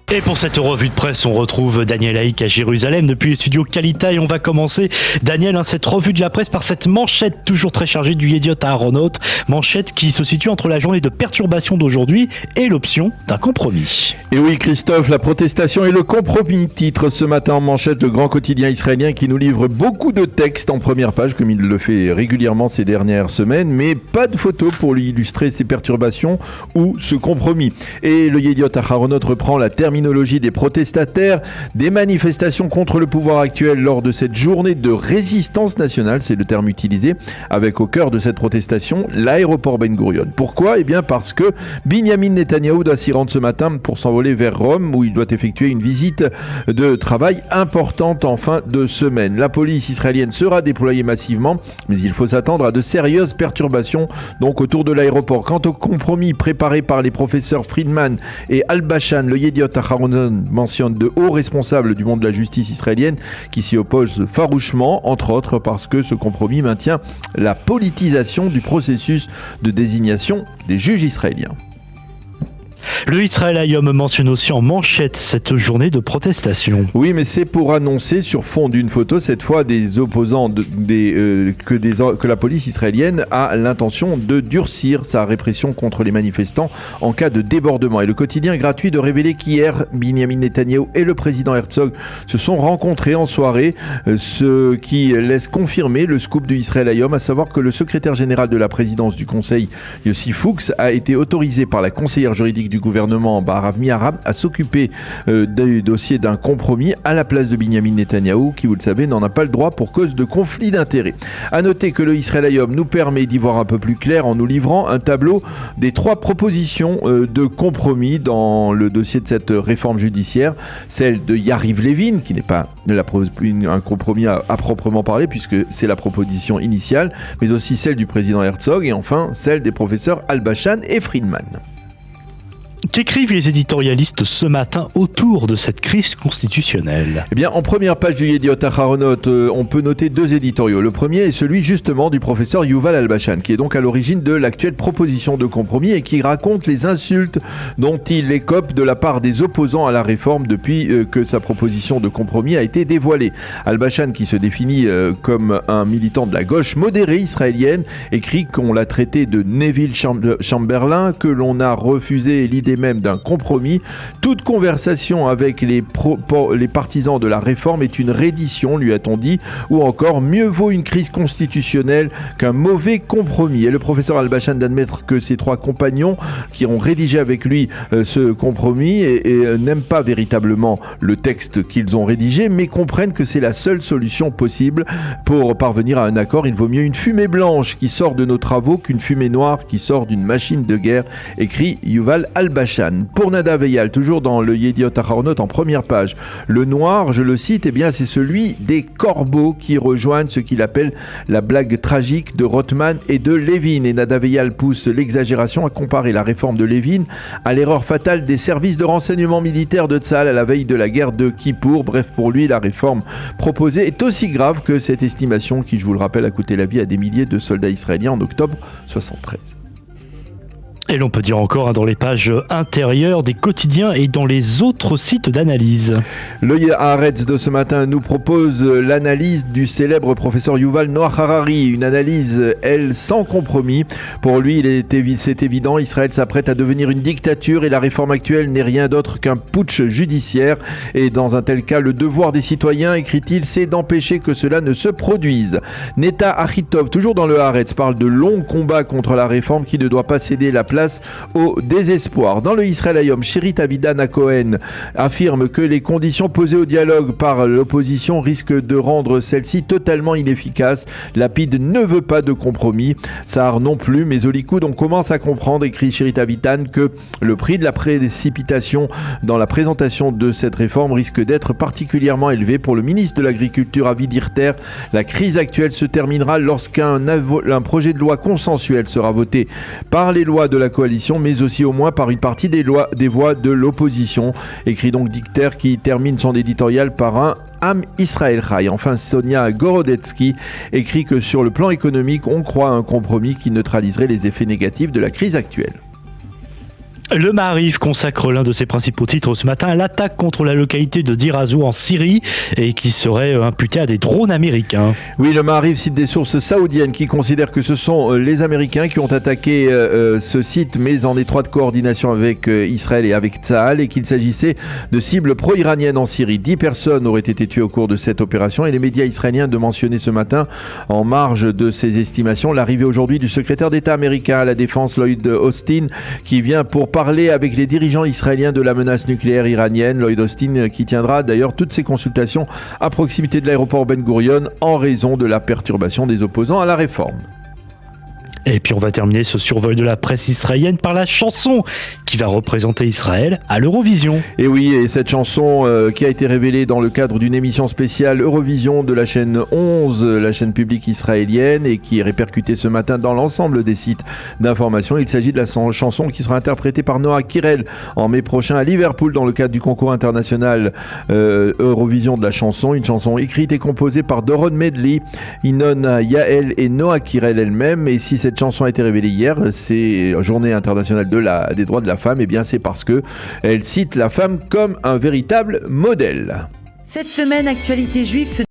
Et pour cette revue de presse, on retrouve Daniel Haïk à Jérusalem depuis le studio Kalita et on va commencer, Daniel, cette revue de la presse par cette manchette toujours très chargée du Yediot Aharonot, manchette qui se situe entre la journée de perturbation d'aujourd'hui et l'option d'un compromis. Et oui Christophe, la protestation et le compromis, titre ce matin en manchette le grand quotidien israélien qui nous livre beaucoup de textes en première page comme il le fait régulièrement ces dernières semaines, mais pas de photos pour lui illustrer ces perturbations ou ce compromis. Et le Yediot Aharonot reprend la terminologie des protestataires, des manifestations contre le pouvoir actuel lors de cette journée de résistance nationale, c'est le terme utilisé, avec au cœur de cette protestation l'aéroport Ben Gurion. Pourquoi ? Eh bien parce que Binyamin Netanyahou doit s'y rendre ce matin pour s'envoler vers Rome où il doit effectuer une visite de travail importante en fin de semaine. La police israélienne sera déployée massivement, mais il faut s'attendre à de sérieuses perturbations donc autour de l'aéroport. Quant au compromis préparé par les professeurs Friedman et Al-Bashan, le Yediot Aharonot mentionne de hauts responsables du monde de la justice israélienne qui s'y opposent farouchement, entre autres parce que ce compromis maintient la politisation du processus de désignation des juges israéliens. Le Israël Hayom mentionne aussi en manchette cette journée de protestation. Oui, mais c'est pour annoncer sur fond d'une photo, cette fois des opposants, que la police israélienne a l'intention de durcir sa répression contre les manifestants en cas de débordement. Et le quotidien gratuit de révéler qu'hier, Binyamin Netanyahou et le président Herzog se sont rencontrés en soirée, ce qui laisse confirmer le scoop du Israël Hayom, à savoir que le secrétaire général de la présidence du Conseil, Yossi Fuchs, a été autorisé par la conseillère juridique du gouvernement Baharav Miharab à s'occuper du dossier d'un compromis à la place de Binyamin Netanyahou qui, vous le savez, n'en a pas le droit pour cause de conflit d'intérêts. À noter que le Israël Hayom nous permet d'y voir un peu plus clair en nous livrant un tableau des 3 propositions de compromis dans le dossier de cette réforme judiciaire, celle de Yariv Levin qui n'est pas un compromis à proprement parler puisque c'est la proposition initiale, mais aussi celle du président Herzog et enfin celle des professeurs Al-Bashan et Friedman. Qu'écrivent les éditorialistes ce matin autour de cette crise constitutionnelle ? Eh bien, en première page du Yediot Aharonot, on peut noter 2 éditoriaux. Le premier est celui justement du professeur Yuval Al-Bashan, qui est donc à l'origine de l'actuelle proposition de compromis et qui raconte les insultes dont il écope de la part des opposants à la réforme depuis que sa proposition de compromis a été dévoilée. Al-Bashan, qui se définit comme un militant de la gauche modérée israélienne, écrit qu'on l'a traité de Neville Chamberlain, que l'on a refusé l'idée même d'un compromis. Toute conversation avec les partisans de la réforme est une reddition, lui a-t-on dit, ou encore mieux vaut une crise constitutionnelle qu'un mauvais compromis. Et le professeur Al-Bashan d'admettre que ses 3 compagnons qui ont rédigé avec lui ce compromis et n'aiment pas véritablement le texte qu'ils ont rédigé, mais comprennent que c'est la seule solution possible pour parvenir à un accord. Il vaut mieux une fumée blanche qui sort de nos travaux qu'une fumée noire qui sort d'une machine de guerre, écrit Yuval Al-Bashan. Pour Nadav Eyal, toujours dans le Yediot Aharonot en première page, le noir, je le cite, eh bien c'est celui des corbeaux qui rejoignent ce qu'il appelle la blague tragique de Rothman et de Levin. Et Nadav Eyal pousse l'exagération à comparer la réforme de Levin à l'erreur fatale des services de renseignement militaire de Tzahal à la veille de la guerre de Kippour. Bref, pour lui, la réforme proposée est aussi grave que cette estimation qui, je vous le rappelle, a coûté la vie à des milliers de soldats israéliens en octobre 1973. Et l'on peut dire encore dans les pages intérieures des quotidiens et dans les autres sites d'analyse. Le Haaretz de ce matin nous propose l'analyse du célèbre professeur Yuval Noah Harari, une analyse, elle, sans compromis. Pour lui, c'est évident, Israël s'apprête à devenir une dictature et la réforme actuelle n'est rien d'autre qu'un putsch judiciaire. Et dans un tel cas, le devoir des citoyens, écrit-il, c'est d'empêcher que cela ne se produise. Neta Achitov, toujours dans le Haaretz, parle de longs combats contre la réforme qui ne doit pas céder la place au désespoir. Dans le Israël Hayom, Sherit Avidan Cohen affirme que les conditions posées au dialogue par l'opposition risquent de rendre celle-ci totalement inefficace. Lapid ne veut pas de compromis, Sahar non plus, mais au Likoud on commence à comprendre, écrit Sherit Avidan, que le prix de la précipitation dans la présentation de cette réforme risque d'être particulièrement élevé. Pour le ministre de l'Agriculture Avi Dirter, la crise actuelle se terminera lorsqu'un projet de loi consensuel sera voté par les lois de la coalition, mais aussi au moins par une partie des voix de l'opposition. Écrit donc Dicter qui termine son éditorial par un Am Israël Chai. Enfin, Sonia Gorodetsky écrit que sur le plan économique, on croit à un compromis qui neutraliserait les effets négatifs de la crise actuelle. Le Maariv consacre l'un de ses principaux titres ce matin à l'attaque contre la localité de Deir ez-Zor en Syrie et qui serait imputée à des drones américains. Oui, le Maariv cite des sources saoudiennes qui considèrent que ce sont les Américains qui ont attaqué ce site, mais en étroite coordination avec Israël et avec Tsahal, et qu'il s'agissait de cibles pro-iraniennes en Syrie. 10 personnes auraient été tuées au cours de cette opération et les médias israéliens de mentionner ce matin, en marge de ces estimations, l'arrivée aujourd'hui du secrétaire d'État américain à la Défense, Lloyd Austin, qui vient pour parler avec les dirigeants israéliens de la menace nucléaire iranienne. Lloyd Austin qui tiendra d'ailleurs toutes ses consultations à proximité de l'aéroport Ben Gurion en raison de la perturbation des opposants à la réforme. Et puis on va terminer ce survol de la presse israélienne par la chanson qui va représenter Israël à l'Eurovision. Et oui, et cette chanson qui a été révélée dans le cadre d'une émission spéciale Eurovision de la chaîne 11, la chaîne publique israélienne, et qui est répercutée ce matin dans l'ensemble des sites d'information. Il s'agit de la chanson qui sera interprétée par Noah Kirel en mai prochain à Liverpool dans le cadre du concours international Eurovision de la chanson. Une chanson écrite et composée par Doron Medley, Inon Yael et Noah Kirel elle-même. Et si cette chanson a été révélée hier, c'est Journée internationale des droits de la femme, et bien c'est parce que elle cite la femme comme un véritable modèle. Cette semaine, Actualité Juive se